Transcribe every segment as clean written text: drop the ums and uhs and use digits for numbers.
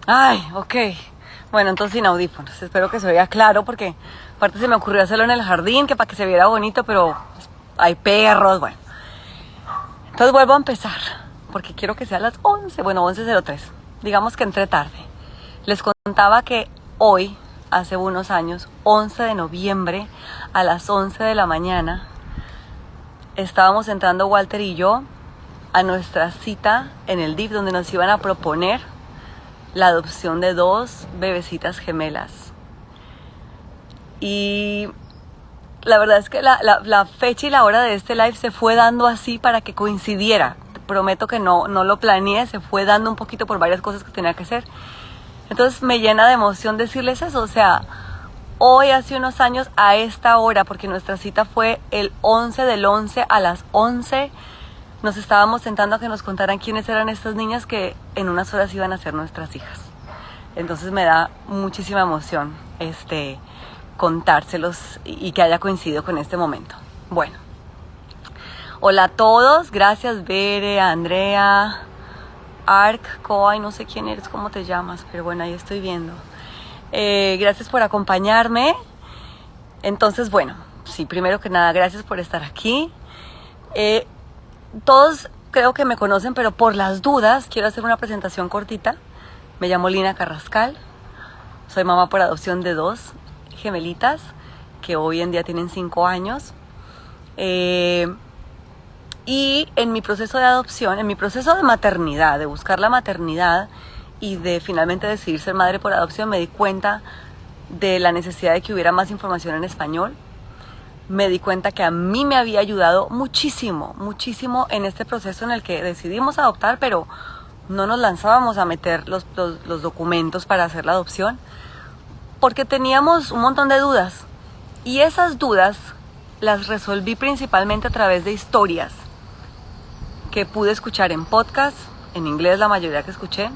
Ay, ok. Bueno, entonces sin audífonos. Espero que se vea claro porque aparte se me ocurrió hacerlo en el jardín, que para que se viera bonito, pero hay perros, bueno. Entonces vuelvo a empezar porque quiero que sea a las 11, bueno, 11:03. Digamos que entré tarde. Les contaba que hoy, hace unos años, 11 de noviembre, a las 11 de la mañana, estábamos entrando Walter y yo a nuestra cita en el DIF donde nos iban a proponer la adopción de 2 bebecitas gemelas. Y la verdad es que la fecha y la hora de este live se fue dando así para que coincidiera. Prometo que no lo planeé, se fue dando un poquito por varias cosas que tenía que hacer. Entonces me llena de emoción decirles eso, o sea, hoy hace unos años a esta hora, porque nuestra cita fue el 11 del 11 a las 11, nos estábamos sentando a que nos contaran quiénes eran estas niñas que en unas horas iban a ser nuestras hijas. Entonces me da muchísima emoción contárselos y que haya coincidido con este momento. Bueno, hola a todos, gracias Bere, Andrea, Arc, Coay, no sé quién eres, cómo te llamas, pero bueno, ahí estoy viendo. Gracias por acompañarme. Entonces, bueno, sí, primero que nada, gracias por estar aquí. Todos creo que me conocen, pero por las dudas quiero hacer una presentación cortita. Me llamo Lina Carrascal, soy mamá por adopción de 2 gemelitas que hoy en día tienen 5 años. Y en mi proceso de adopción, en mi proceso de maternidad, de buscar la maternidad y de finalmente decidir ser madre por adopción, me di cuenta de la necesidad de que hubiera más información en español. Me di cuenta que a mí me había ayudado muchísimo, muchísimo en este proceso en el que decidimos adoptar, pero no nos lanzábamos a meter los documentos para hacer la adopción, porque teníamos un montón de dudas. Y esas dudas las resolví principalmente a través de historias que pude escuchar en podcast, en inglés la mayoría que escuché,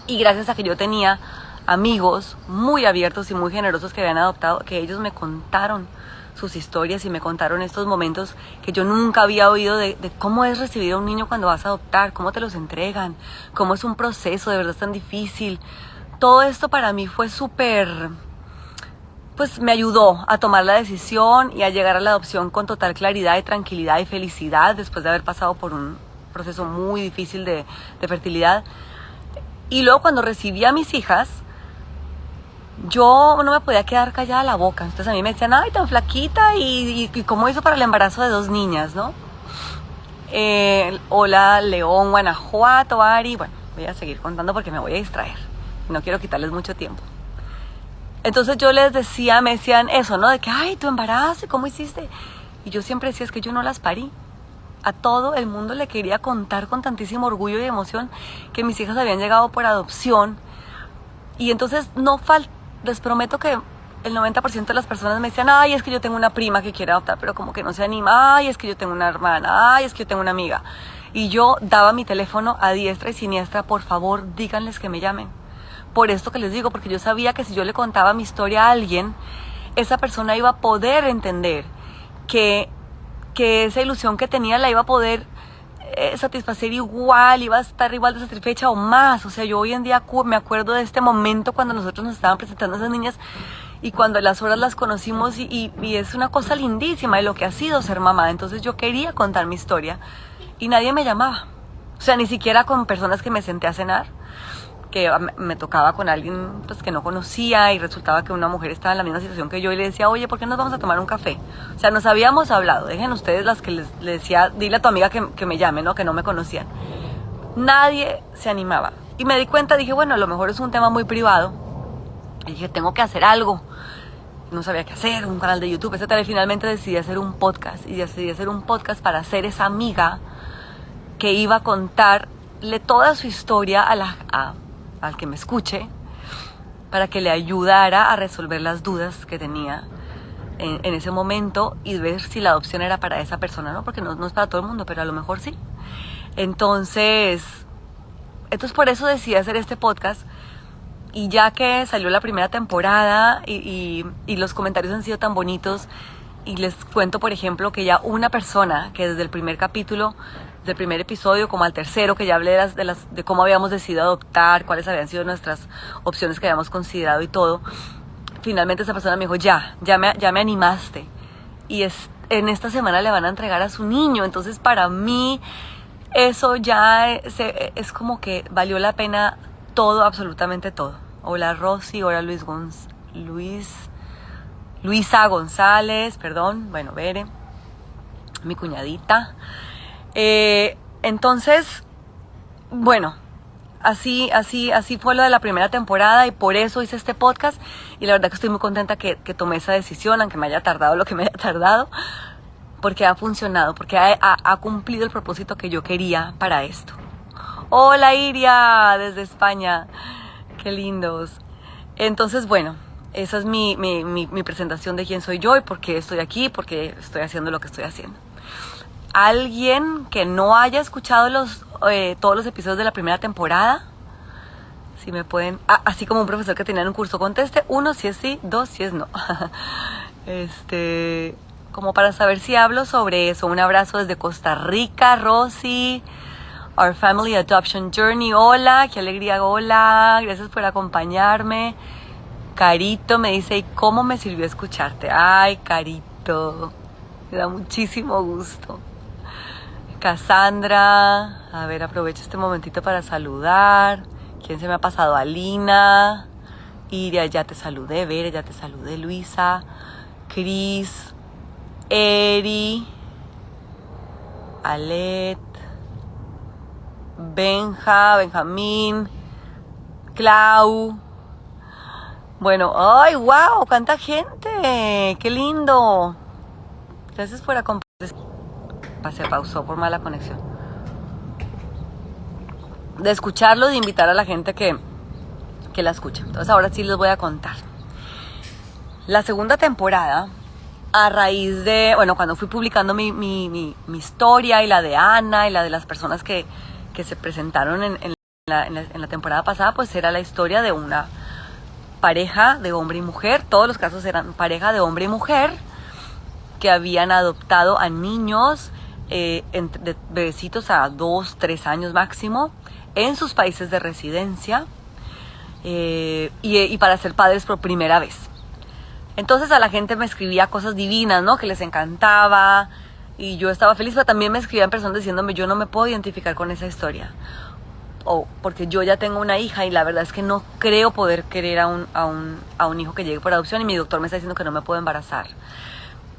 y gracias a que yo tenía amigos muy abiertos y muy generosos que habían adoptado, que ellos me contaron sus historias y me contaron estos momentos que yo nunca había oído de cómo es recibir a un niño cuando vas a adoptar, cómo te los entregan, cómo es un proceso, de verdad es tan difícil. Todo esto para mí fue súper, pues me ayudó a tomar la decisión y a llegar a la adopción con total claridad y tranquilidad y felicidad después de haber pasado por un proceso muy difícil de fertilidad. Y luego cuando recibí a mis hijas, yo no me podía quedar callada la boca. Entonces a mí me decían, ay, tan flaquita, y cómo hizo para el embarazo de 2 niñas, ¿no? Hola, León, Guanajuato, Ari. Bueno, voy a seguir contando porque me voy a distraer. No quiero quitarles mucho tiempo. Entonces yo les decía, me decían eso, ¿no? De que, ay, tu embarazo, ¿cómo hiciste? Y yo siempre decía, es que yo no las parí. A todo el mundo le quería contar con tantísimo orgullo y emoción que mis hijas habían llegado por adopción. Y entonces les prometo que el 90% de las personas me decían, ay, es que yo tengo una prima que quiere adoptar, pero como que no se anima, ay, es que yo tengo una hermana, ay, es que yo tengo una amiga. Y yo daba mi teléfono a diestra y siniestra, por favor, díganles que me llamen. Por esto que les digo, porque yo sabía que si yo le contaba mi historia a alguien, esa persona iba a poder entender que esa ilusión que tenía la iba a poder satisfacer igual, iba a estar igual de satisfecha o más. O sea, yo hoy en día me acuerdo de este momento cuando nosotros nos estaban presentando a esas niñas y cuando a las horas las conocimos y es una cosa lindísima de lo que ha sido ser mamá. Entonces yo quería contar mi historia y nadie me llamaba. O sea, ni siquiera con personas que me senté a cenar, que me tocaba con alguien pues que no conocía y resultaba que una mujer estaba en la misma situación que yo y le decía, oye, ¿por qué nos vamos a tomar un café? O sea, nos habíamos hablado, dejen ustedes las que les decía, dile a tu amiga que me llame, ¿no? Que no me conocían. Nadie se animaba. Y me di cuenta, dije, bueno, a lo mejor es un tema muy privado. Y dije, tengo que hacer algo. No sabía qué hacer, un canal de YouTube, etcétera. Y finalmente decidí hacer un podcast. Y decidí hacer un podcast para ser esa amiga que iba a contarle toda su historia al que me escuche, para que le ayudara a resolver las dudas que tenía en ese momento y ver si la adopción era para esa persona, ¿no? Porque no es para todo el mundo, pero a lo mejor sí. Entonces por eso decidí hacer este podcast. Y ya que salió la primera temporada y los comentarios han sido tan bonitos, y les cuento, por ejemplo, que ya una persona que desde el primer capítulo desde el primer episodio como al tercero, que ya hablé de cómo habíamos decidido adoptar, cuáles habían sido nuestras opciones que habíamos considerado y todo. Finalmente esa persona me dijo, ya me animaste. Y en esta semana le van a entregar a su niño. Entonces para mí eso ya es como que valió la pena todo, absolutamente todo. Hola Rosy, hola Luisa González, perdón, bueno, Bere, mi cuñadita. Entonces, bueno, así fue lo de la primera temporada y por eso hice este podcast. Y la verdad que estoy muy contenta que tomé esa decisión, aunque me haya tardado lo que me haya tardado, porque ha funcionado, porque ha cumplido el propósito que yo quería para esto. Hola Iria, desde España, qué lindos. Entonces, bueno, esa es mi presentación de quién soy yo y por qué estoy aquí, por qué estoy haciendo lo que estoy haciendo. Alguien que no haya escuchado todos los episodios de la primera temporada, si me pueden, así como un profesor que tenía en un curso, conteste 1 si es sí, 2 si es no. Como para saber si hablo sobre eso. Un abrazo desde Costa Rica, Rosy. Our Family Adoption Journey, hola, qué alegría, hola, gracias por acompañarme. Carito me dice, ¿y cómo me sirvió escucharte? Ay, Carito, me da muchísimo gusto. Cassandra, a ver, aprovecho este momentito para saludar. ¿Quién se me ha pasado? Alina, Iria, ya te saludé, Vere, ya te saludé, Luisa, Cris, Eri, Alet, Benjamín, Clau. Bueno, ¡ay, wow! ¡Cuánta gente! ¡Qué lindo! Gracias por acompañarme. Se pausó por mala conexión. De escucharlo, de invitar a la gente que la escuche. Entonces ahora sí les voy a contar. La segunda temporada, a raíz de, bueno, cuando fui publicando mi historia y la de Ana y la de las personas que se presentaron en la temporada pasada, pues era la historia de una pareja de hombre y mujer. Todos los casos eran pareja de hombre y mujer que habían adoptado a niños de bebecitos a 2, 3 años máximo en sus países de residencia y para ser padres por primera vez. Entonces a la gente me escribía cosas divinas, ¿no? Que les encantaba y yo estaba feliz, pero también me escribían personas diciéndome, yo no me puedo identificar con esa historia. O porque yo ya tengo una hija y la verdad es que no creo poder querer a un hijo que llegue por adopción y mi doctor me está diciendo que no me puedo embarazar.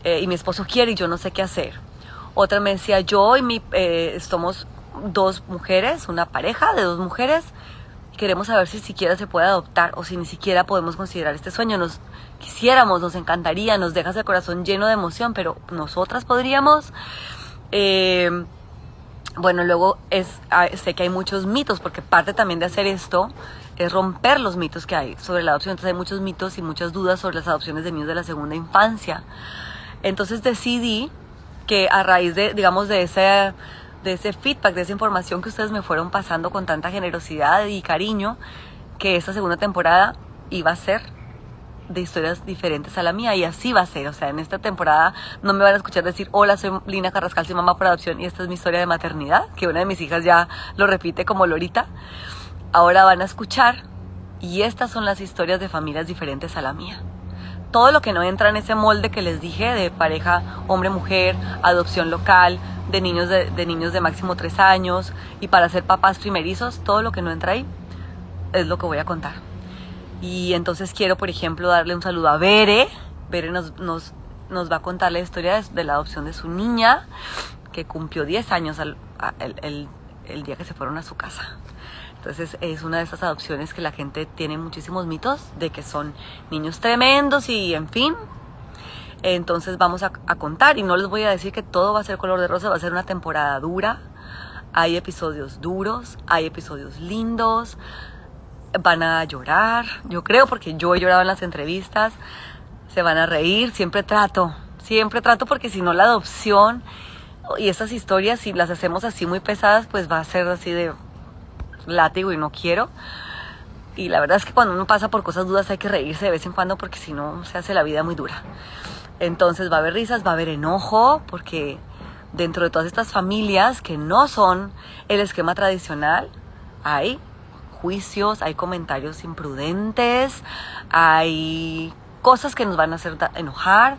Y mi esposo quiere y yo no sé qué hacer. Otra me decía, yo y somos 2 mujeres, una pareja de 2 mujeres, queremos saber si siquiera se puede adoptar o si ni siquiera podemos considerar este sueño. Nos encantaría, nos dejas el corazón lleno de emoción, pero nosotras podríamos. Bueno, luego sé que hay muchos mitos, porque parte también de hacer esto es romper los mitos que hay sobre la adopción. Entonces hay muchos mitos y muchas dudas sobre las adopciones de niños de la segunda infancia. Entonces decidí que a raíz de ese feedback, de esa información que ustedes me fueron pasando con tanta generosidad y cariño, que esta segunda temporada iba a ser de historias diferentes a la mía, y así va a ser. O sea, en esta temporada no me van a escuchar decir, hola, soy Lina Carrascal, soy mamá por adopción y esta es mi historia de maternidad, que una de mis hijas ya lo repite como Lorita. Ahora van a escuchar, y estas son las historias de familias diferentes a la mía. Todo lo que no entra en ese molde que les dije de pareja hombre-mujer, adopción local, de niños de máximo 3 años y para ser papás primerizos, todo lo que no entra ahí es lo que voy a contar. Y entonces quiero, por ejemplo, darle un saludo a Bere. Bere nos va a contar la historia de la adopción de su niña, que cumplió 10 años el día que se fueron a su casa. Entonces es una de esas adopciones que la gente tiene muchísimos mitos de que son niños tremendos y en fin. Entonces vamos a contar, y no les voy a decir que todo va a ser color de rosa, va a ser una temporada dura. Hay episodios duros, hay episodios lindos, van a llorar, yo creo, porque yo he llorado en las entrevistas, se van a reír, siempre trato, porque si no la adopción y estas historias, si las hacemos así muy pesadas, pues va a ser así de látigo y no quiero. Y la verdad es que cuando uno pasa por cosas duras hay que reírse de vez en cuando, porque si no se hace la vida muy dura. Entonces va a haber risas, va a haber enojo, porque dentro de todas estas familias que no son el esquema tradicional, hay juicios, hay comentarios imprudentes, hay cosas que nos van a hacer enojar.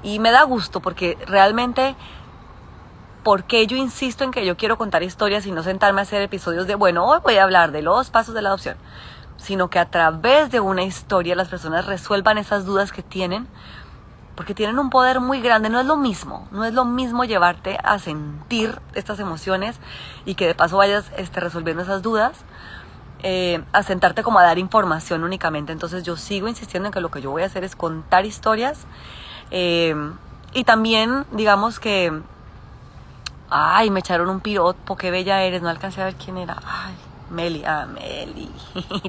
Y me da gusto porque realmente, porque yo insisto en que yo quiero contar historias y no sentarme a hacer episodios de, bueno, hoy voy a hablar de los pasos de la adopción, sino que a través de una historia las personas resuelvan esas dudas que tienen, porque tienen un poder muy grande. No es lo mismo llevarte a sentir estas emociones y que de paso vayas resolviendo esas dudas, a sentarte como a dar información únicamente. Entonces yo sigo insistiendo en que lo que yo voy a hacer es contar historias, y también digamos que, ay, me echaron un piropo, qué bella eres, no alcancé a ver quién era. Ay, Meli,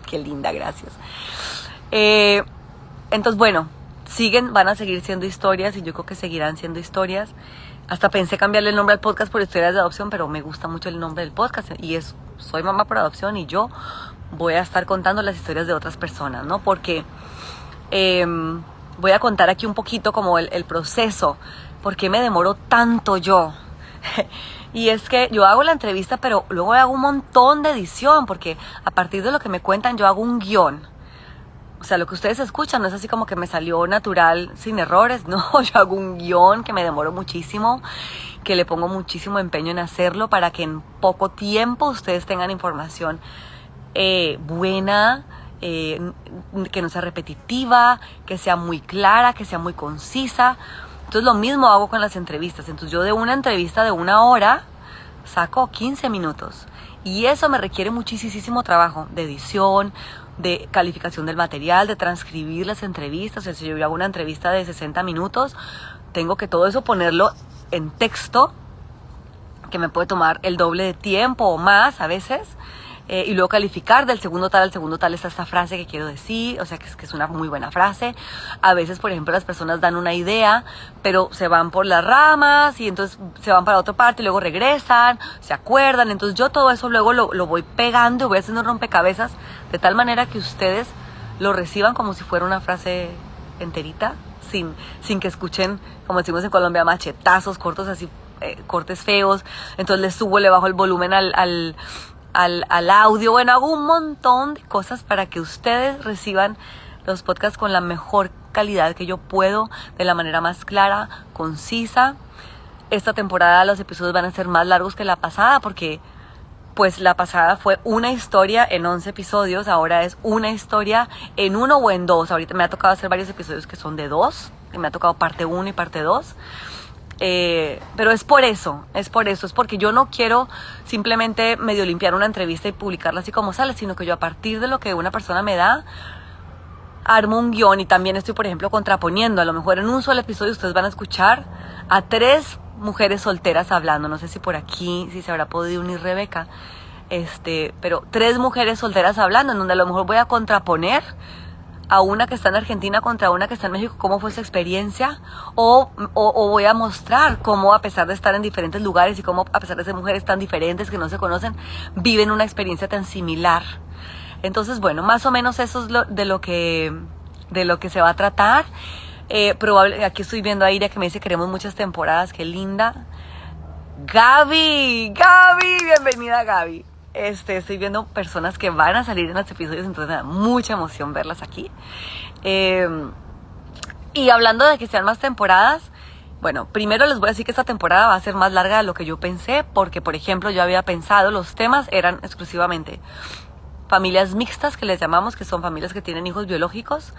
qué linda, gracias. Entonces, bueno, van a seguir siendo historias y yo creo que seguirán siendo historias. Hasta pensé cambiarle el nombre al podcast por historias de adopción, pero me gusta mucho el nombre del podcast y es Soy Mamá por Adopción, y yo voy a estar contando las historias de otras personas, ¿no? Porque voy a contar aquí un poquito como el proceso, por qué me demoro tanto yo. Y es que yo hago la entrevista, pero luego hago un montón de edición, porque a partir de lo que me cuentan yo hago un guión. O sea, lo que ustedes escuchan no es así como que me salió natural, sin errores. No, yo hago un guión que me demoro muchísimo, que le pongo muchísimo empeño en hacerlo para que en poco tiempo ustedes tengan información buena, que no sea repetitiva, que sea muy clara, que sea muy concisa. Entonces lo mismo hago con las entrevistas. Entonces yo de una entrevista de 1 hora saco 15 minutos. Y eso me requiere muchísimo trabajo de edición, de calificación del material, de transcribir las entrevistas. O sea, si yo hago una entrevista de 60 minutos, tengo que todo eso ponerlo en texto, que me puede tomar el doble de tiempo o más a veces. Y luego calificar del segundo tal al segundo tal está esta frase que quiero decir, o sea que es una muy buena frase. A veces, por ejemplo, las personas dan una idea, pero se van por las ramas y entonces se van para otra parte y luego regresan, se acuerdan. Entonces yo todo eso luego lo voy pegando y voy haciendo un rompecabezas de tal manera que ustedes lo reciban como si fuera una frase enterita, sin que escuchen, como decimos en Colombia, machetazos cortos así, cortes feos. Entonces le subo, le bajo el volumen al audio. Bueno, hago un montón de cosas para que ustedes reciban los podcasts con la mejor calidad que yo puedo, de la manera más clara, concisa. Esta temporada los episodios van a ser más largos que la pasada, porque pues la pasada fue una historia en 11 episodios, ahora es una historia en 1 o en 2. Ahorita me ha tocado hacer varios episodios que son de 2, que me ha tocado parte 1 y parte 2. Pero es porque yo no quiero simplemente medio limpiar una entrevista y publicarla así como sale, sino que yo a partir de lo que una persona me da, armo un guión. Y también estoy, por ejemplo, contraponiendo. A lo mejor en un solo episodio ustedes van a escuchar a 3 mujeres solteras hablando. No sé si por aquí, si se habrá podido unir Rebeca, pero 3 mujeres solteras hablando, en donde a lo mejor voy a contraponer a una que está en Argentina contra una que está en México, cómo fue su experiencia, o voy a mostrar cómo, a pesar de estar en diferentes lugares y cómo, a pesar de ser mujeres tan diferentes que no se conocen, viven una experiencia tan similar. Entonces, bueno, más o menos eso es de lo que se va a tratar. Aquí estoy viendo a Iria que me dice: queremos muchas temporadas, qué linda. Gaby, bienvenida, Gaby. Estoy viendo personas que van a salir en los episodios, entonces me da mucha emoción verlas aquí. Y hablando de que sean más temporadas, bueno, primero les voy a decir que esta temporada va a ser más larga de lo que yo pensé, porque, por ejemplo, yo había pensado, los temas eran exclusivamente familias mixtas, que les llamamos, que son familias que tienen hijos biológicos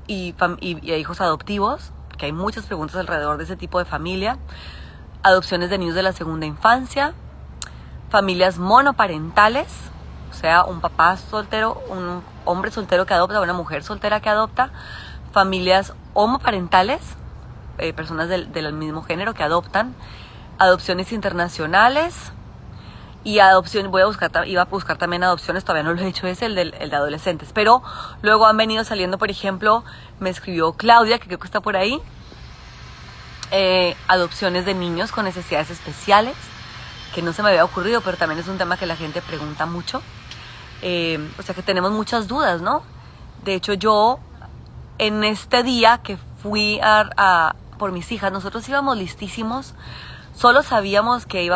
y hijos adoptivos, que hay muchas preguntas alrededor de ese tipo de familia, adopciones de niños de la segunda infancia, familias monoparentales, o sea, un papá soltero, un hombre soltero que adopta, una mujer soltera que adopta, familias homoparentales, personas del mismo género que adoptan, adopciones internacionales y iba a buscar también adopciones, todavía no lo he hecho, es el de adolescentes, pero luego han venido saliendo, por ejemplo, me escribió Claudia, que creo que está por ahí, adopciones de niños con necesidades especiales, que no se me había ocurrido, pero también es un tema que la gente pregunta mucho. O sea que tenemos muchas dudas, ¿no? De hecho, yo en este día que fui por mis hijas, nosotros íbamos listísimos, Solo sabíamos que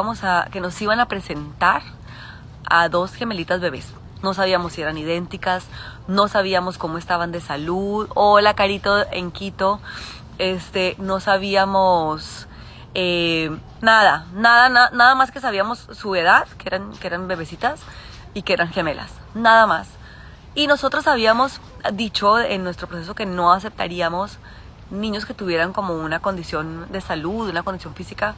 nos iban a presentar a 2 gemelitas bebés. No sabíamos si eran idénticas, no sabíamos cómo estaban de salud. Hola, Carito en Quito. No sabíamos nada más que sabíamos su edad, que eran bebecitas y que eran gemelas, nada más. Y nosotros habíamos dicho en nuestro proceso que no aceptaríamos niños que tuvieran como una condición de salud, una condición física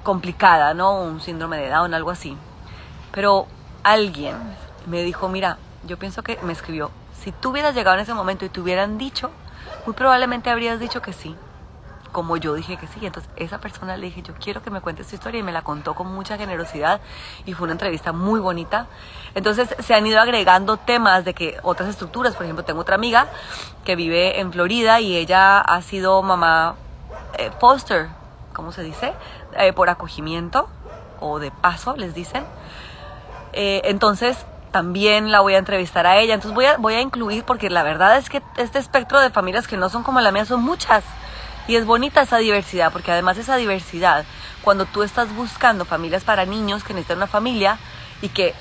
complicada, ¿no? Un síndrome de Down, algo así. Pero alguien me dijo, mira, yo pienso que, me escribió, si tú hubieras llegado en ese momento y te hubieran dicho, muy probablemente habrías dicho que sí, como yo dije que sí. Entonces esa persona le dije, yo quiero que me cuentes tu historia, y me la contó con mucha generosidad y fue una entrevista muy bonita. Entonces se han ido agregando temas de que otras estructuras, por ejemplo, tengo otra amiga que vive en Florida y ella ha sido mamá foster, ¿cómo se dice? Por acogimiento o de paso, les dicen. Entonces también la voy a entrevistar a ella. Entonces voy a incluir, porque la verdad es que este espectro de familias que no son como la mía son muchas. Y es bonita esa diversidad, porque además esa diversidad, cuando tú estás buscando familias para niños que necesitan una familia, y que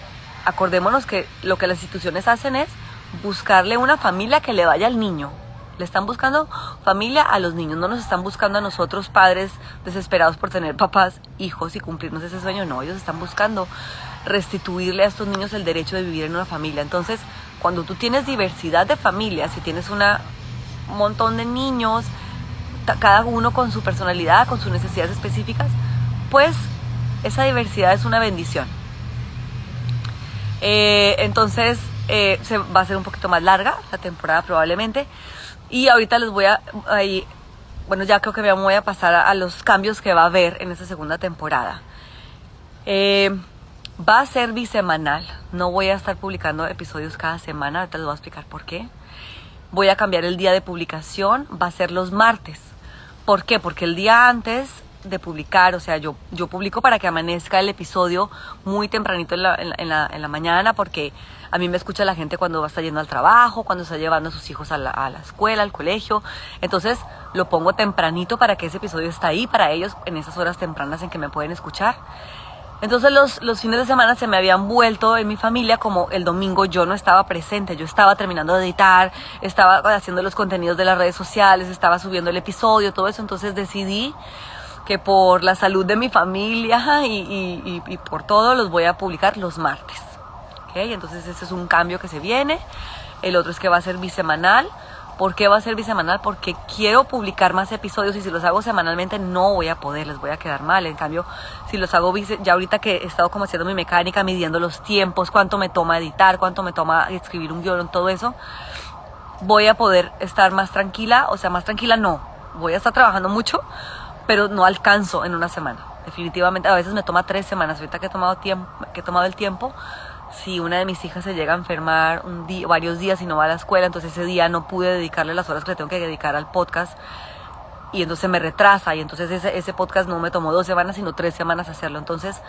acordémonos que lo que las instituciones hacen es buscarle una familia que le vaya al niño. Le están buscando familia a los niños, no nos están buscando a nosotros padres desesperados por tener papás, hijos y cumplirnos ese sueño. No, ellos están buscando restituirle a estos niños el derecho de vivir en una familia. Entonces, cuando tú tienes diversidad de familias y tienes un montón de niños, cada uno con su personalidad, con sus necesidades específicas, pues esa diversidad es una bendición. Entonces se va a ser un poquito más larga la temporada probablemente, y ahorita les voy bueno, ya creo que me voy a pasar a los cambios que va a haber en esta segunda temporada. Va a ser bisemanal, no voy a estar publicando episodios cada semana, ahorita les voy a explicar por qué. Voy a cambiar el día de publicación, va a ser los martes. ¿Por qué? Porque el día antes de publicar, o sea, yo publico para que amanezca el episodio muy tempranito en la mañana, porque a mí me escucha la gente cuando está yendo al trabajo, cuando está llevando a sus hijos a la escuela, al colegio. Entonces lo pongo tempranito para que ese episodio esté ahí para ellos en esas horas tempranas en que me pueden escuchar. Entonces los fines de semana se me habían vuelto en mi familia como el domingo yo no estaba presente, yo estaba terminando de editar, estaba haciendo los contenidos de las redes sociales, estaba subiendo el episodio, todo eso. Entonces decidí que por la salud de mi familia y por todo los voy a publicar los martes. ¿Okay? Entonces ese es un cambio que se viene. El otro es que va a ser bisemanal. ¿Por qué va a ser bisemanal? Porque quiero publicar más episodios, y si los hago semanalmente no voy a poder, les voy a quedar mal. En cambio, si los hago ya ahorita que he estado como haciendo mi mecánica, midiendo los tiempos, cuánto me toma editar, cuánto me toma escribir un guión, todo eso, voy a poder estar más tranquila. O sea, más tranquila no, voy a estar trabajando mucho, pero no alcanzo en una semana. Definitivamente, a veces me toma 3 semanas. Ahorita que he tomado el tiempo, si una de mis hijas se llega a enfermar varios días y no va a la escuela, entonces ese día no pude dedicarle las horas que le tengo que dedicar al podcast, y entonces me retrasa, y entonces ese podcast no me tomó 2 semanas, sino 3 semanas hacerlo. Entonces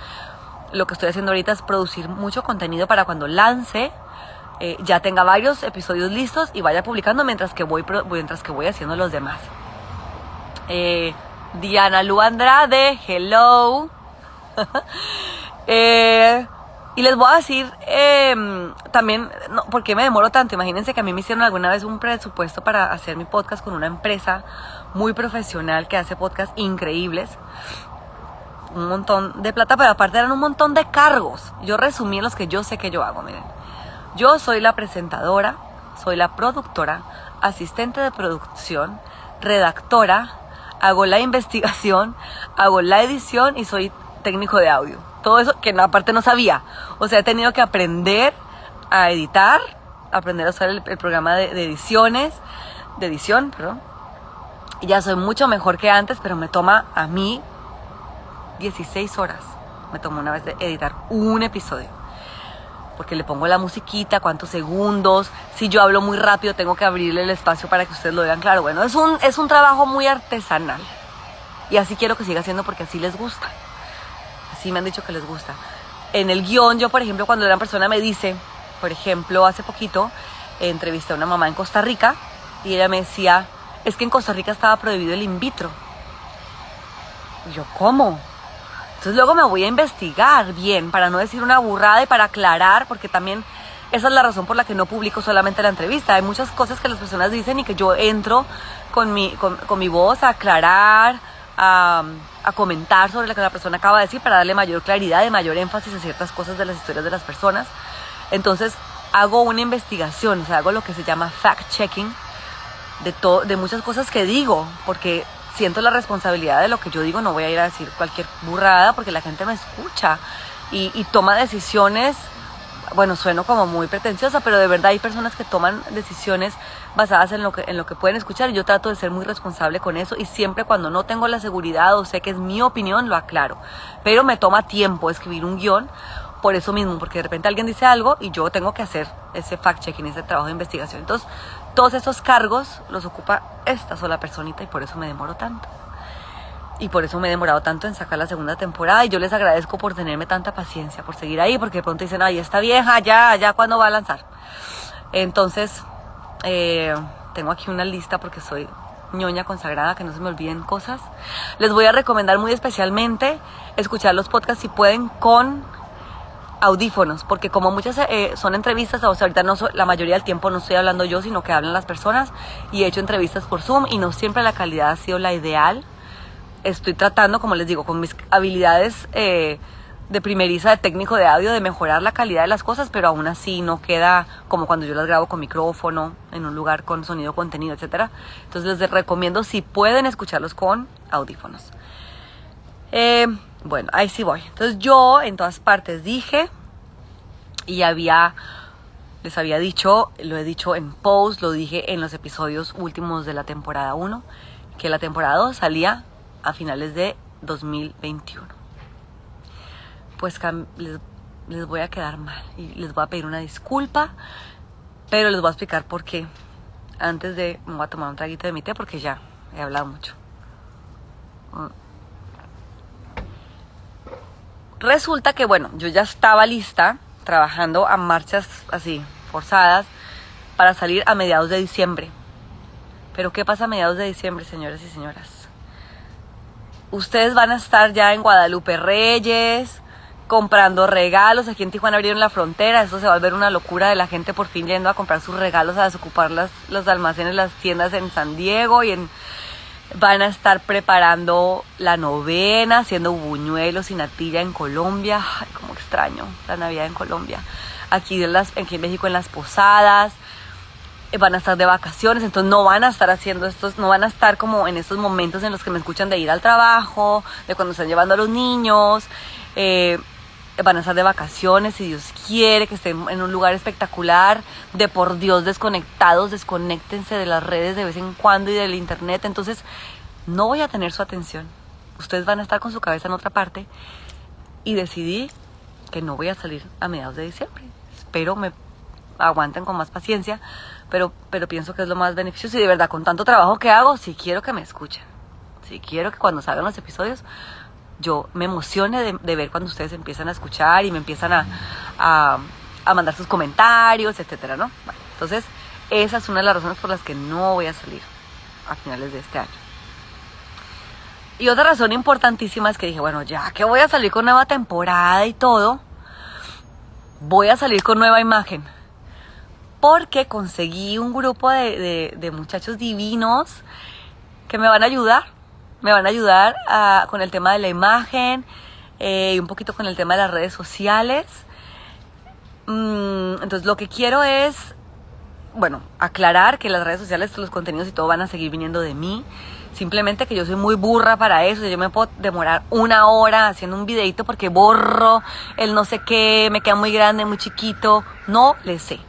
lo que estoy haciendo ahorita es producir mucho contenido para cuando lance, ya tenga varios episodios listos y vaya publicando mientras que voy haciendo los demás. Diana Lu Andrade, hello. Y les voy a decir también, no, ¿por qué me demoro tanto? Imagínense que a mí me hicieron alguna vez un presupuesto para hacer mi podcast con una empresa muy profesional que hace podcasts increíbles. Un montón de plata, pero aparte eran un montón de cargos. Yo resumí en los que yo sé que yo hago, miren. Yo soy la presentadora, soy la productora, asistente de producción, redactora, hago la investigación, hago la edición y soy técnico de audio. Todo eso que aparte no sabía. O sea, he tenido que aprender a editar, aprender a usar el programa de edición, perdón. Y ya soy mucho mejor que antes, pero me toma a mí 16 horas. Me tomó una vez de editar un episodio. Porque le pongo la musiquita, cuántos segundos. Si yo hablo muy rápido, tengo que abrirle el espacio para que ustedes lo vean claro. Bueno, es un trabajo muy artesanal. Y así quiero que siga siendo, porque así les gusta. Así me han dicho que les gusta. En el guión, yo, por ejemplo, cuando una persona me dice, por ejemplo, hace poquito, entrevisté a una mamá en Costa Rica, y ella me decía, es que en Costa Rica estaba prohibido el in vitro. Y yo, ¿cómo? Entonces luego me voy a investigar bien para no decir una burrada y para aclarar, porque también esa es la razón por la que no publico solamente la entrevista. Hay muchas cosas que las personas dicen y que yo entro con mi voz a aclarar, a comentar sobre lo que la persona acaba de decir para darle mayor claridad y mayor énfasis a ciertas cosas de las historias de las personas. Entonces hago una investigación, o sea, hago lo que se llama fact-checking de muchas cosas que digo, porque siento la responsabilidad de lo que yo digo. No voy a ir a decir cualquier burrada porque la gente me escucha y toma decisiones. Bueno, sueno como muy pretenciosa, pero de verdad hay personas que toman decisiones basadas en lo que pueden escuchar, y yo trato de ser muy responsable con eso, y siempre cuando no tengo la seguridad o sé que es mi opinión, lo aclaro. Pero me toma tiempo escribir un guión por eso mismo, porque de repente alguien dice algo y yo tengo que hacer ese fact-checking, ese trabajo de investigación. Entonces, todos esos cargos los ocupa esta sola personita y por eso me demoro tanto. Y por eso me he demorado tanto en sacar la segunda temporada. Y yo les agradezco por tenerme tanta paciencia, por seguir ahí, porque de pronto dicen, ay, esta vieja, ya, ¿cuándo va a lanzar? Entonces, tengo aquí una lista porque soy ñoña consagrada, que no se me olviden cosas. Les voy a recomendar muy especialmente escuchar los podcasts si pueden con audífonos, porque como muchas son entrevistas, o sea, ahorita la mayoría del tiempo no estoy hablando yo, sino que hablan las personas, y he hecho entrevistas por Zoom y no siempre la calidad ha sido la ideal. Estoy tratando, como les digo, con mis habilidades de primeriza de técnico de audio, de mejorar la calidad de las cosas, pero aún así no queda como cuando yo las grabo con micrófono, en un lugar con sonido contenido, etcétera. Entonces les recomiendo si pueden escucharlos con audífonos. Bueno, ahí sí voy. Entonces yo en todas partes dije, y les había dicho, lo he dicho en post, lo dije en los episodios últimos de la temporada 1, que la temporada 2 salía a finales de 2021. Pues les voy a quedar mal y les voy a pedir una disculpa, pero les voy a explicar por qué. Me voy a tomar un traguito de mi té porque ya he hablado mucho. Resulta que, bueno, yo ya estaba lista, trabajando a marchas así, forzadas, para salir a mediados de diciembre. Pero ¿qué pasa a mediados de diciembre, señores y señoras? Ustedes van a estar ya en Guadalupe Reyes, comprando regalos. Aquí en Tijuana abrieron la frontera, eso se va a volver una locura de la gente por fin yendo a comprar sus regalos, a desocupar los almacenes, las tiendas en San Diego, van a estar preparando la novena, haciendo buñuelos y natilla en Colombia. Ay, cómo extraño la Navidad en Colombia. Aquí en México en las posadas. Van a estar de vacaciones, entonces no van a estar haciendo no van a estar como en estos momentos en los que me escuchan de ir al trabajo, de cuando están llevando a los niños. Van a estar de vacaciones, si Dios quiere, que estén en un lugar espectacular, de por Dios desconéctense de las redes de vez en cuando y del internet. Entonces no voy a tener su atención, ustedes van a estar con su cabeza en otra parte, y decidí que no voy a salir a mediados de diciembre. Espero me aguanten con más paciencia, pero pienso que es lo más beneficioso, y de verdad, con tanto trabajo que hago, sí quiero que me escuchen, sí quiero que cuando salgan los episodios yo me emocione de ver cuando ustedes empiezan a escuchar y me empiezan a mandar sus comentarios, etcétera, ¿no? Bueno, entonces esa es una de las razones por las que no voy a salir a finales de este año. Y otra razón importantísima es que dije, bueno, ya que voy a salir con nueva temporada y todo, voy a salir con nueva imagen, porque conseguí un grupo de muchachos divinos que me van a ayudar. Con el tema de la imagen y un poquito con el tema de las redes sociales. Entonces lo que quiero es, bueno, aclarar que las redes sociales, los contenidos y todo van a seguir viniendo de mí. Simplemente que yo soy muy burra para eso. Yo me puedo demorar 1 hora haciendo un videito porque borro el no sé qué, me queda muy grande, muy chiquito. No le sé.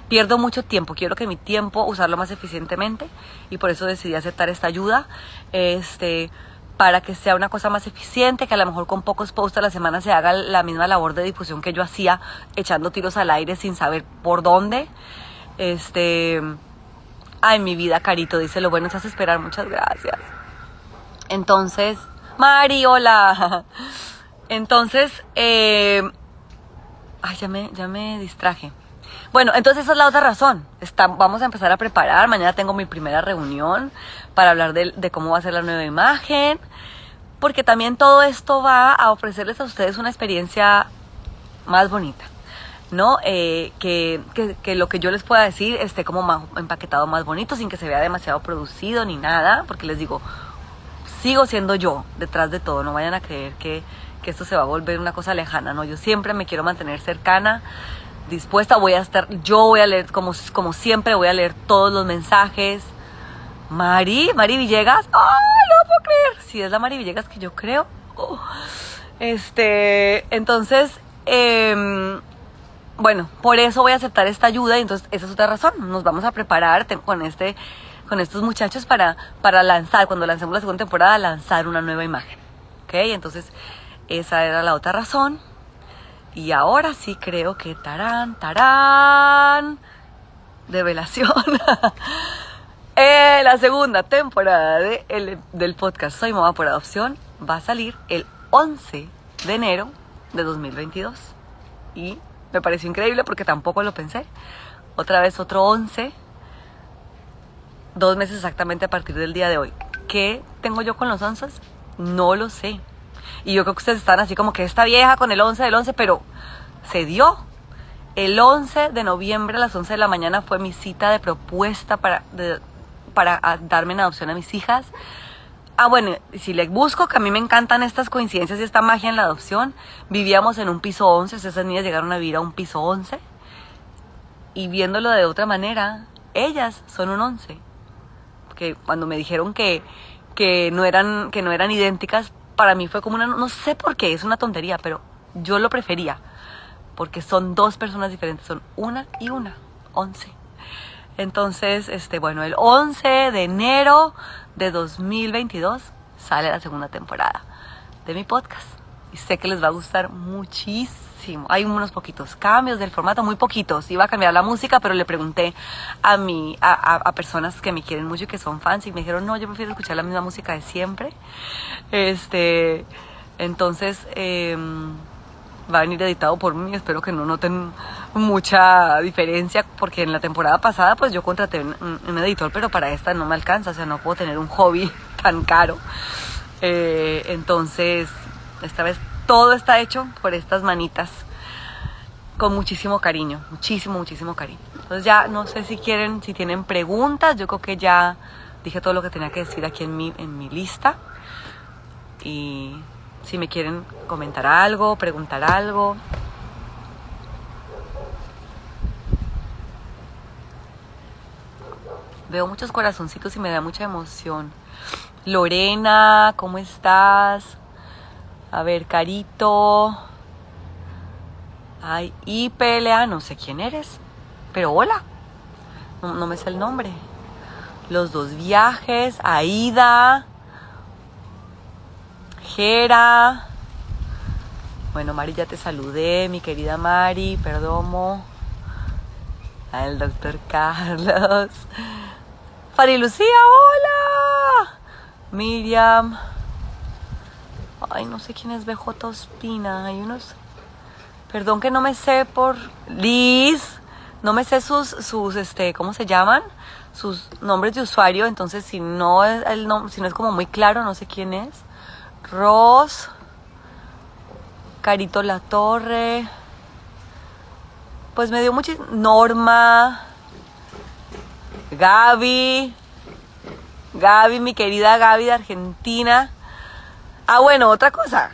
Pierdo mucho tiempo, quiero que mi tiempo usarlo más eficientemente, y por eso decidí aceptar esta ayuda, para que sea una cosa más eficiente, que a lo mejor con pocos posts a la semana se haga la misma labor de difusión que yo hacía, echando tiros al aire sin saber por dónde. Ay, mi vida, Carito, dice, lo bueno es hacer esperar, muchas gracias. Entonces, Mari, hola. Entonces, ay, ya me distraje. Bueno, entonces esa es la otra razón. Vamos a empezar a preparar. Mañana tengo mi primera reunión para hablar de cómo va a ser la nueva imagen. porque también todo esto va a ofrecerles a ustedes una experiencia más bonita, ¿no? Que lo que yo les pueda decir esté como más empaquetado, más bonito, sin que se vea demasiado producido ni nada, porque les digo, sigo siendo yo detrás de todo. No vayan a creer que esto se va a volver una cosa lejana, ¿no? Yo siempre me quiero mantener cercana, dispuesta. Yo voy a leer, como siempre, voy a leer todos los mensajes. Mari Villegas, ¡ay, no lo puedo creer! Si es la Mari Villegas que yo creo. Entonces, bueno, por eso voy a aceptar esta ayuda, y entonces esa es otra razón. Nos vamos a preparar con estos muchachos para lanzar, cuando lancemos la segunda temporada, lanzar una nueva imagen, ¿ok? Entonces, esa era la otra razón. Y ahora sí creo que tarán, revelación. La segunda temporada del podcast Soy Mamá por Adopción va a salir el 11 de enero de 2022. Y me pareció increíble porque tampoco lo pensé. Otra vez otro 11, 2 meses exactamente a partir del día de hoy. ¿Qué tengo yo con los 11? No lo sé. Y yo creo que ustedes están así como que esta vieja con el 11 del 11, pero se dio. El 11 de noviembre a las 11 de la mañana fue mi cita de propuesta para darme en adopción a mis hijas. Bueno, si les busco, que a mí me encantan estas coincidencias y esta magia en la adopción. Vivíamos en un piso 11, esas niñas llegaron a vivir a un piso 11. Y viéndolo de otra manera, ellas son un 11. Porque cuando me dijeron que no eran idénticas, para mí fue como no sé por qué, es una tontería, pero yo lo prefería. Porque son 2 personas diferentes, son una y una, 11. Entonces, bueno, el 11 de enero de 2022 sale la segunda temporada de mi podcast. Y sé que les va a gustar muchísimo. Hay unos poquitos cambios del formato, muy poquitos. Iba a cambiar la música, pero le pregunté a personas que me quieren mucho y que son fans, y me dijeron, no, yo prefiero escuchar la misma música de siempre. Entonces, va a venir editado por mí. Espero que no noten mucha diferencia, porque en la temporada pasada pues yo contraté un editor, pero para esta no me alcanza, o sea, no puedo tener un hobby tan caro. Entonces, esta vez todo está hecho por estas manitas, con muchísimo cariño, muchísimo cariño. Entonces ya no sé si tienen preguntas. Yo creo que ya dije todo lo que tenía que decir aquí en mi lista. Y si me quieren comentar algo, preguntar algo. Veo muchos corazoncitos y me da mucha emoción. Lorena, ¿cómo estás? A ver, Carito. Ay, IPLA, no sé quién eres, pero hola. No me sé el nombre. Los 2 viajes, Aida, Jera. Bueno, Mari, ya te saludé, mi querida Mari, Perdomo. El doctor Carlos. Fari Lucía, hola. Miriam. Ay, no sé quién es BJ Ospina. Hay unos... Perdón que no me sé por... Liz. No me sé sus ¿cómo se llaman? Sus nombres de usuario. Entonces, si no es como muy claro, no sé quién es. Ros. Carito La Torre. Pues me dio mucho... Norma. Gaby, mi querida Gaby de Argentina. Bueno, otra cosa,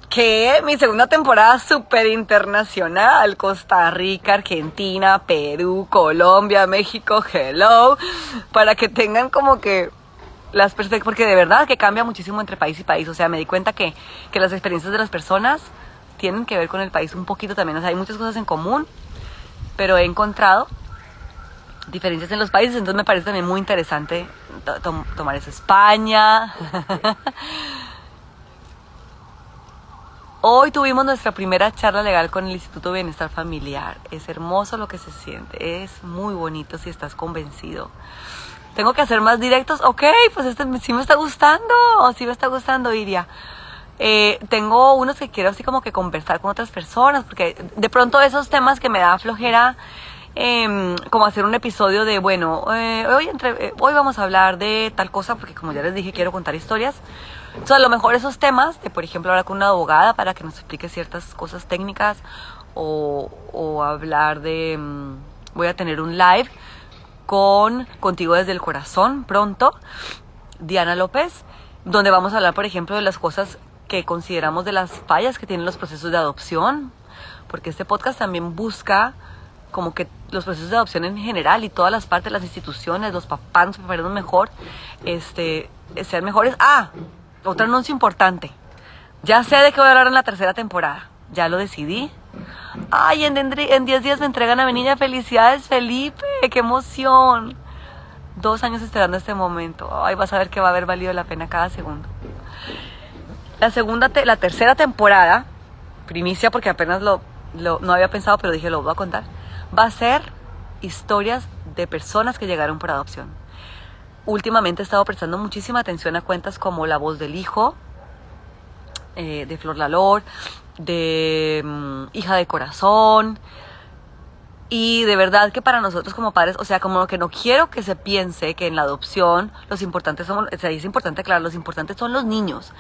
que mi segunda temporada súper internacional, Costa Rica, Argentina, Perú, Colombia, México, hello, para que tengan como que las perspectivas, porque de verdad que cambia muchísimo entre país y país. O sea, me di cuenta que las experiencias de las personas tienen que ver con el país un poquito también. O sea, hay muchas cosas en común, pero he encontrado diferencias en los países, entonces me parece también muy interesante tomar eso. España. Hoy tuvimos nuestra primera charla legal con el Instituto de Bienestar Familiar. Es hermoso lo que se siente, es muy bonito si estás convencido. ¿Tengo que hacer más directos? Ok, pues sí me está gustando, Iria. Tengo unos que quiero así como que conversar con otras personas, porque de pronto esos temas que me da flojera, como hacer un episodio de, bueno, hoy vamos a hablar de tal cosa, porque como ya les dije, quiero contar historias. Entonces, a lo mejor esos temas de, por ejemplo, hablar con una abogada para que nos explique ciertas cosas técnicas o hablar de... voy a tener un live Contigo desde el Corazón pronto, Diana López, donde vamos a hablar, por ejemplo, de las cosas que consideramos de las fallas que tienen los procesos de adopción, porque este podcast también busca como que los procesos de adopción en general y todas las partes, las instituciones, los papás nos preparemos mejor, sean mejores. Otro anuncio importante. Ya sé de qué voy a hablar en la 3ª temporada. Ya lo decidí. Ay, en 10 días me entregan a mi niña. Felicidades, Felipe. ¡Qué emoción! 2 años esperando este momento. Ay, vas a ver que va a haber valido la pena cada segundo. La 3ª temporada, primicia porque apenas no había pensado, pero dije, lo voy a contar. Va a ser historias de personas que llegaron por adopción. Últimamente he estado prestando muchísima atención a cuentas como La Voz del Hijo, de Flor Lalor, de Hija de Corazón. Y de verdad que para nosotros como padres, o sea, como que no quiero que se piense que en la adopción los importantes somos, o sea, es importante, claro, los importantes son los niños.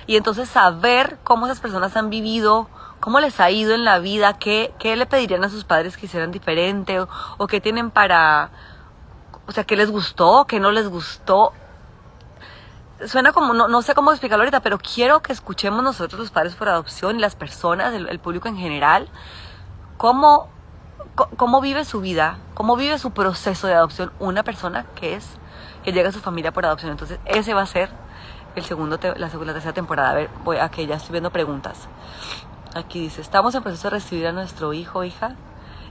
Y entonces saber cómo esas personas han vivido, cómo les ha ido en la vida, qué le pedirían a sus padres que hicieran diferente, o qué tienen o sea, qué les gustó, qué no les gustó. Suena como, no sé cómo explicarlo ahorita, pero quiero que escuchemos nosotros los padres por adopción y las personas, el público en general, cómo vive su vida, cómo vive su proceso de adopción una persona que llega a su familia por adopción. Entonces ese va a ser la 3ª temporada. A ver, aquí ya estoy viendo preguntas. Aquí dice, estamos en proceso de recibir a nuestro hijo o hija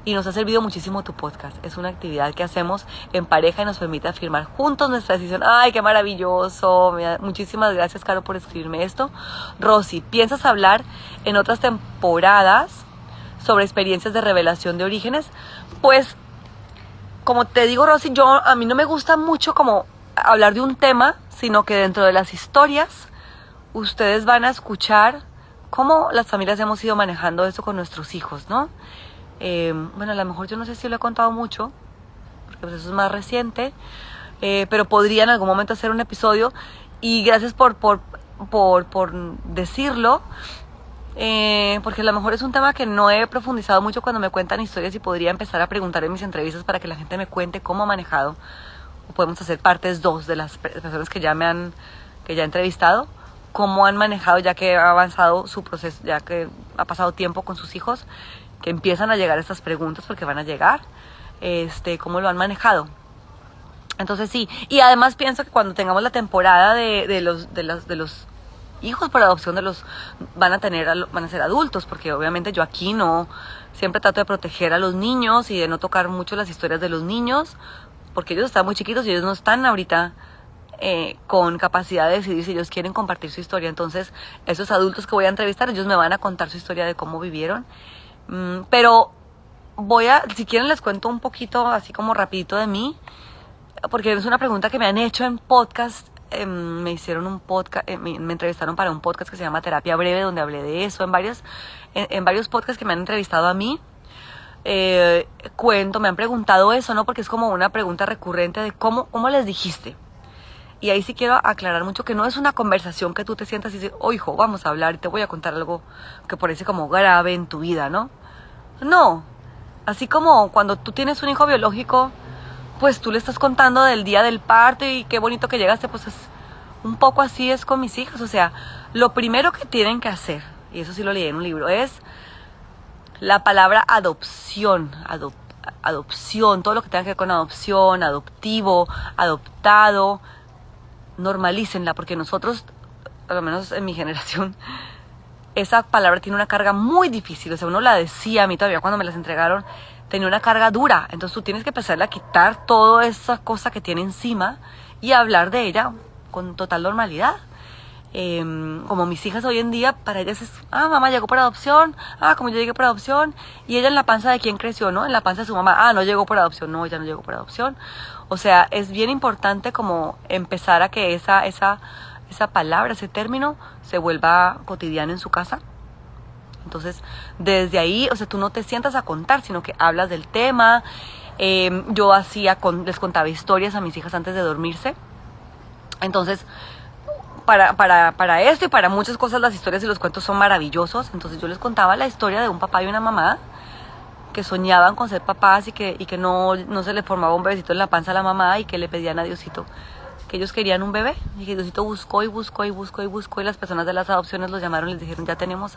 y nos ha servido muchísimo tu podcast. Es una actividad que hacemos en pareja y nos permite afirmar juntos nuestra decisión. ¡Ay, qué maravilloso! Muchísimas gracias, Caro, por escribirme esto. Rosy, ¿piensas hablar en otras temporadas sobre experiencias de revelación de orígenes? Pues, como te digo, Rosy, a mí no me gusta mucho como hablar de un tema, sino que dentro de las historias ustedes van a escuchar cómo las familias hemos ido manejando eso con nuestros hijos, ¿no? Bueno, a lo mejor yo no sé si lo he contado mucho, porque pues eso es más reciente, pero podría en algún momento hacer un episodio, y gracias por decirlo, porque a lo mejor es un tema que no he profundizado mucho cuando me cuentan historias, y podría empezar a preguntar en mis entrevistas para que la gente me cuente cómo ha manejado, o podemos hacer partes 2 de las personas que ya he entrevistado, cómo han manejado ya que ha avanzado su proceso, ya que ha pasado tiempo con sus hijos, que empiezan a llegar estas preguntas porque van a llegar, cómo lo han manejado. Entonces sí, y además pienso que cuando tengamos la temporada de los hijos por adopción, van a ser adultos, porque obviamente yo aquí siempre trato de proteger a los niños y de no tocar mucho las historias de los niños, porque ellos están muy chiquitos y ellos no están ahorita con capacidad de decidir si ellos quieren compartir su historia. Entonces esos adultos que voy a entrevistar, ellos me van a contar su historia de cómo vivieron. Pero si quieren les cuento un poquito así como rapidito de mí, porque es una pregunta que me han hecho en podcast. Me hicieron un podcast, me entrevistaron para un podcast que se llama Terapia Breve, donde hablé de eso, en varios podcasts que me han entrevistado a mí. Me han preguntado eso, ¿no? Porque es como una pregunta recurrente de cómo les dijiste. Y ahí sí quiero aclarar mucho que no es una conversación que tú te sientas y dices, oh hijo, vamos a hablar y te voy a contar algo que parece como grave en tu vida, ¿no? No, así como cuando tú tienes un hijo biológico, pues tú le estás contando del día del parto y qué bonito que llegaste, pues es un poco así es con mis hijas. O sea, lo primero que tienen que hacer, y eso sí lo leí en un libro, es la palabra adopción, adopción, todo lo que tenga que ver con adopción, adoptivo, adoptado, normalícenla, porque nosotros, por lo menos en mi generación, esa palabra tiene una carga muy difícil. O sea, uno la decía, a mí todavía cuando me las entregaron, tenía una carga dura. Entonces tú tienes que empezar a quitar toda esa cosa que tiene encima y hablar de ella con total normalidad. Como mis hijas hoy en día, para ellas es, mamá llegó por adopción, como yo llegué por adopción, y ella en la panza de quién creció, ¿no? En la panza de su mamá, no llegó por adopción, no, ella no llegó por adopción. O sea, es bien importante como empezar a que esa palabra, ese término, se vuelva cotidiano en su casa. Entonces, desde ahí, o sea, tú no te sientas a contar, sino que hablas del tema. Yo les contaba historias a mis hijas antes de dormirse. Entonces, para esto y para muchas cosas las historias y los cuentos son maravillosos. Entonces yo les contaba la historia de un papá y una mamá que soñaban con ser papás y que no se le formaba un bebecito en la panza a la mamá y que le pedían a Diosito que ellos querían un bebé. Y que Diosito buscó y buscó y buscó y buscó y las personas de las adopciones los llamaron y les dijeron, ya tenemos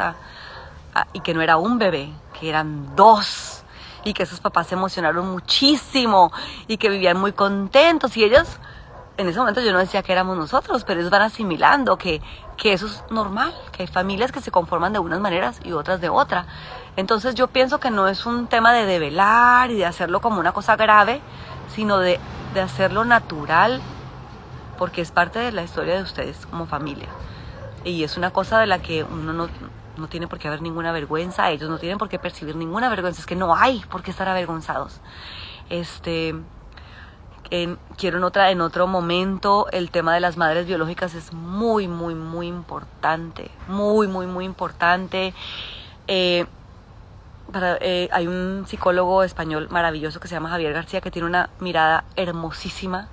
y que no era un bebé, que eran 2. Y que esos papás se emocionaron muchísimo y que vivían muy contentos. Y ellos, en ese momento yo no decía que éramos nosotros, pero ellos van asimilando que eso es normal, que hay familias que se conforman de unas maneras y otras de otra. Entonces yo pienso que no es un tema de develar y de hacerlo como una cosa grave, sino de hacerlo natural, porque es parte de la historia de ustedes como familia. Y es una cosa de la que uno no tiene por qué haber ninguna vergüenza, ellos no tienen por qué percibir ninguna vergüenza, es que no hay por qué estar avergonzados. Quiero en otro momento, el tema de las madres biológicas es muy, muy, muy importante, muy, muy, muy importante. Hay un psicólogo español maravilloso que se llama Javier García, que tiene una mirada hermosísima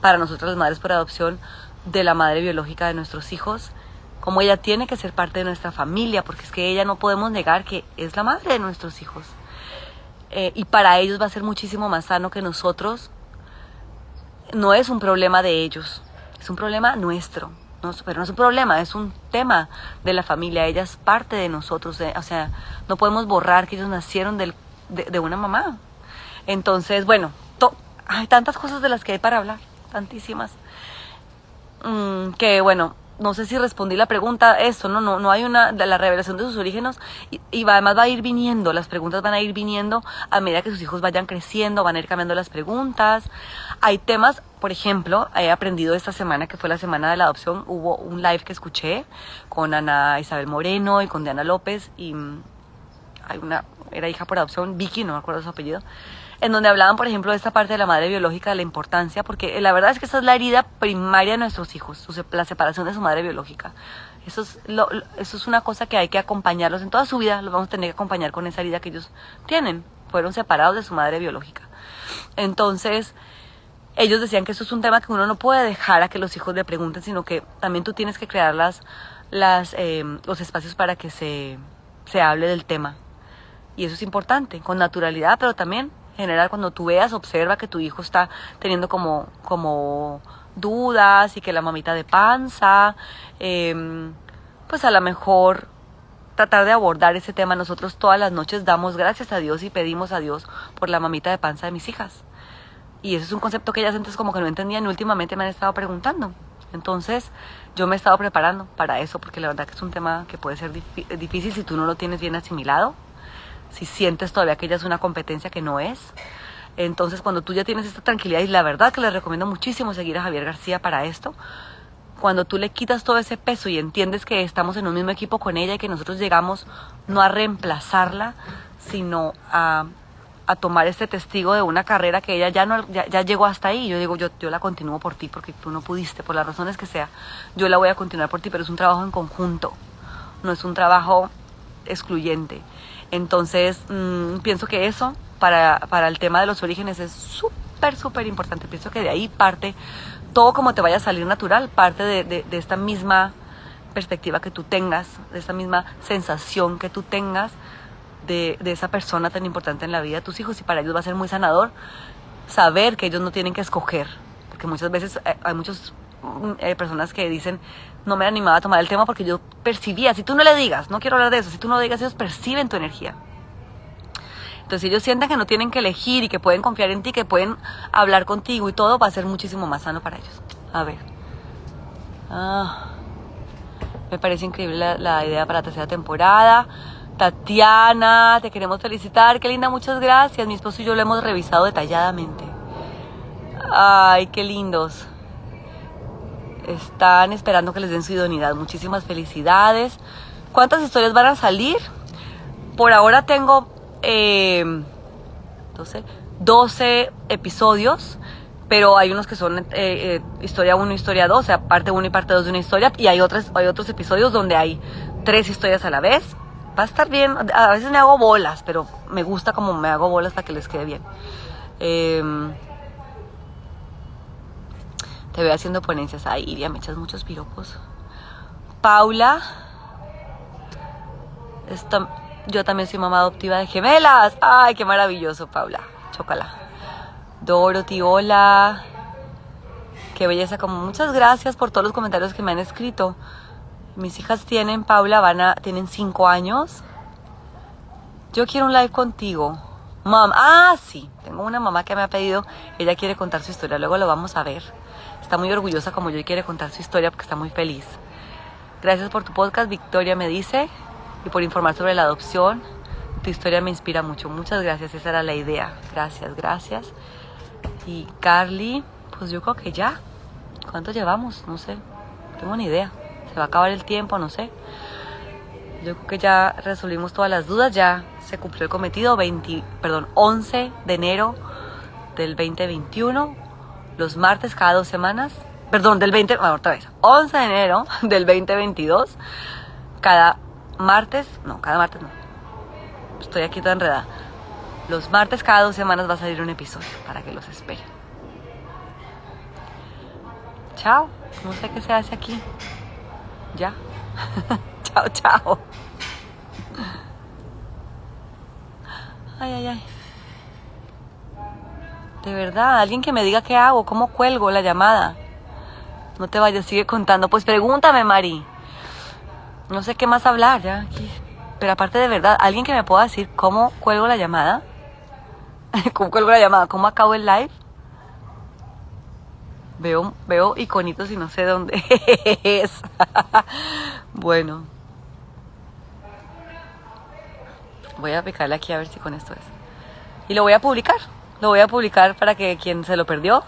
para nosotras las madres por adopción de la madre biológica de nuestros hijos, como ella tiene que ser parte de nuestra familia, porque es que ella no podemos negar que es la madre de nuestros hijos. Y para ellos va a ser muchísimo más sano que nosotros. No es un problema de ellos, es un problema nuestro. Pero no es un problema, es un tema de la familia. Ella es parte de nosotros, o sea, no podemos borrar que ellos nacieron de una mamá. Entonces, bueno, hay tantas cosas de las que hay para hablar, tantísimas, que bueno, no sé si respondí la pregunta, no hay de la revelación de sus orígenes y además va a ir viniendo, las preguntas van a ir viniendo a medida que sus hijos vayan creciendo, van a ir cambiando las preguntas. Hay temas, por ejemplo, he aprendido esta semana, que fue la semana de la adopción, hubo un live que escuché con Ana Isabel Moreno y con Diana López y era hija por adopción, Vicky, no me acuerdo su apellido, en donde hablaban, por ejemplo, de esta parte de la madre biológica, de la importancia, porque la verdad es que esa es la herida primaria de nuestros hijos, la separación de su madre biológica. Eso es una cosa que hay que acompañarlos en toda su vida, los vamos a tener que acompañar con esa herida que ellos tienen, fueron separados de su madre biológica. Entonces, ellos decían que eso es un tema que uno no puede dejar a que los hijos le pregunten, sino que también tú tienes que crear los espacios para que se hable del tema. Y eso es importante, con naturalidad, pero también en general cuando tú veas, observa que tu hijo está teniendo como dudas y que la mamita de panza, pues a lo mejor tratar de abordar ese tema. Nosotros todas las noches damos gracias a Dios y pedimos a Dios por la mamita de panza de mis hijas. Y eso es un concepto que ellas antes como que no entendían y últimamente me han estado preguntando. Entonces yo me he estado preparando para eso, porque la verdad que es un tema que puede ser difícil si tú no lo tienes bien asimilado, si sientes todavía que ella es una competencia que no es. Entonces cuando tú ya tienes esta tranquilidad, y la verdad que les recomiendo muchísimo seguir a Javier García para esto, cuando tú le quitas todo ese peso y entiendes que estamos en un mismo equipo con ella y que nosotros llegamos no a reemplazarla, sino a tomar este testigo de una carrera que ella ya llegó hasta ahí. Yo digo, yo la continúo por ti porque tú no pudiste, por las razones que sea. Yo la voy a continuar por ti, pero es un trabajo en conjunto, no es un trabajo excluyente. Entonces, pienso que eso, para el tema de los orígenes, es súper, súper importante. Pienso que de ahí parte todo, como te vaya a salir natural, parte de esta misma perspectiva que tú tengas, de esta misma sensación que tú tengas de esa persona tan importante en la vida de tus hijos. Y para ellos va a ser muy sanador saber que ellos no tienen que escoger, porque muchas veces hay muchas personas que dicen, no me animaba a tomar el tema porque yo percibía, si tú no le digas, no quiero hablar de eso, si tú no lo digas, ellos perciben tu energía. Entonces ellos sienten que no tienen que elegir y que pueden confiar en ti, que pueden hablar contigo y todo, va a ser muchísimo más sano para ellos. A ver. Me parece increíble la idea para la tercera temporada. Tatiana, te queremos felicitar, qué linda, muchas gracias. Mi esposo y yo lo hemos revisado detalladamente. Ay, qué lindos. Están esperando que les den su idoneidad. Muchísimas felicidades. ¿Cuántas historias van a salir? Por ahora tengo 12 episodios, pero hay unos que son historia 1 y historia 2, o sea, parte 1 y parte 2 de una historia, y hay otros episodios donde hay 3 historias a la vez. Va a estar bien. A veces me hago bolas, pero me gusta como me hago bolas para que les quede bien. Te veo haciendo ponencias. Ay, Iria, me echas muchos piropos. Paula. Yo también soy mamá adoptiva de gemelas. Ay, qué maravilloso, Paula. Chócala. Dorothy, hola. Qué belleza, como muchas gracias por todos los comentarios que me han escrito. Mis hijas tienen, Paula, tienen 5 años. Yo quiero un live contigo. Sí, tengo una mamá que me ha pedido, ella quiere contar su historia, luego lo vamos a ver. Está muy orgullosa como yo y quiere contar su historia porque está muy feliz. Gracias por tu podcast, Victoria me dice, y por informar sobre la adopción. Tu historia me inspira mucho. Muchas gracias, esa era la idea. Gracias. Y Carly, pues yo creo que ya. ¿Cuánto llevamos? No sé, no tengo ni idea. Se va a acabar el tiempo, no sé. Yo creo que ya resolvimos todas las dudas, ya se cumplió el cometido. 11 de enero del 2021, los martes cada 2 semanas. Otra vez. 11 de enero del 2022, cada martes no. Estoy aquí toda enredada. Los martes cada 2 semanas va a salir un episodio para que los esperen. Chao. No sé qué se hace aquí. Ya. Chao. Ay. De verdad, alguien que me diga qué hago, cómo cuelgo la llamada. No te vayas, sigue contando. Pues pregúntame, Mari. No sé qué más hablar ya aquí. Pero aparte, de verdad, alguien que me pueda decir cómo cuelgo la llamada. ¿Cómo acabo el live? Veo iconitos y no sé dónde es. Bueno. Voy a picarle aquí a ver si con esto es. Y lo voy a publicar. Para que quien se lo perdió.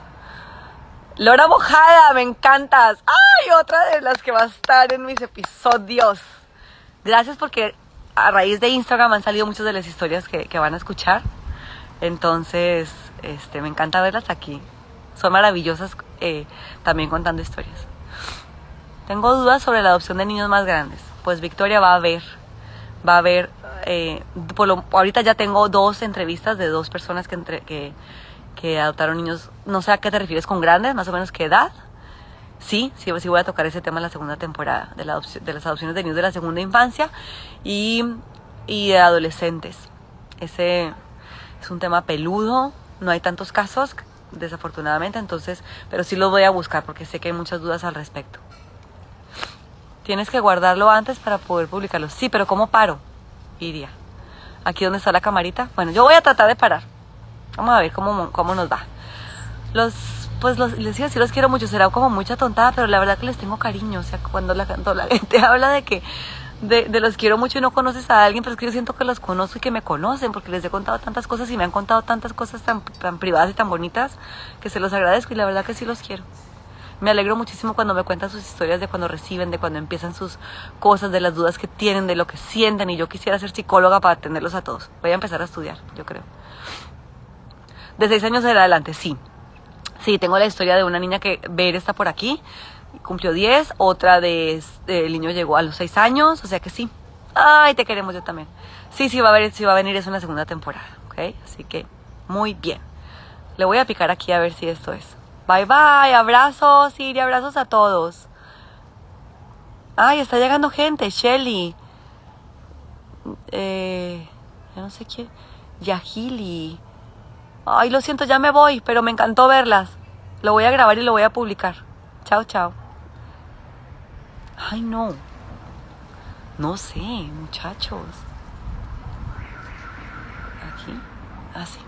Lora Mojada, me encantas. ¡Ay! Otra de las que va a estar en mis episodios. Gracias porque a raíz de Instagram han salido muchas de las historias que van a escuchar. Entonces, me encanta verlas aquí. Son maravillosas también contando historias. Tengo dudas sobre la adopción de niños más grandes. Pues Victoria va a ver. Ahorita ya tengo 2 entrevistas de 2 personas que adoptaron niños. No sé a qué te refieres con grandes, más o menos qué edad. Sí voy a tocar ese tema en la segunda temporada de las adopciones de niños de la segunda infancia y de adolescentes. Ese es un tema peludo, no hay tantos casos, desafortunadamente, pero sí los voy a buscar porque sé que hay muchas dudas al respecto. Tienes que guardarlo antes para poder publicarlo. Sí, pero ¿cómo paro? Iria. Aquí donde está la camarita. Bueno, yo voy a tratar de parar. Vamos a ver cómo nos va. Les digo, sí los quiero mucho. Será como mucha tontada, pero la verdad que les tengo cariño. O sea, cuando la gente habla de que de los quiero mucho y no conoces a alguien, pero es que yo siento que los conozco y que me conocen, porque les he contado tantas cosas y me han contado tantas cosas tan privadas y tan bonitas, que se los agradezco y la verdad que sí los quiero. Me alegro muchísimo cuando me cuentan sus historias, de cuando reciben, de cuando empiezan sus cosas, de las dudas que tienen, de lo que sienten. Y yo quisiera ser psicóloga para atenderlos a todos. Voy a empezar a estudiar, yo creo. De 6 años en adelante, sí. Sí, tengo la historia de una niña que Ver está por aquí. Cumplió 10. Otra el niño llegó a los 6 años. O sea que sí. Ay, te queremos, yo también. Sí va a venir eso en la segunda temporada. ¿Ok? Así que, muy bien. Le voy a picar aquí a ver si esto es. Bye, abrazos, Siri, abrazos a todos. Ay, está llegando gente, Shelly. Ya no sé quién. Yahili. Ay, lo siento, ya me voy, pero me encantó verlas. Lo voy a grabar y lo voy a publicar. Chao. Ay, no. No sé, muchachos. Aquí. Así.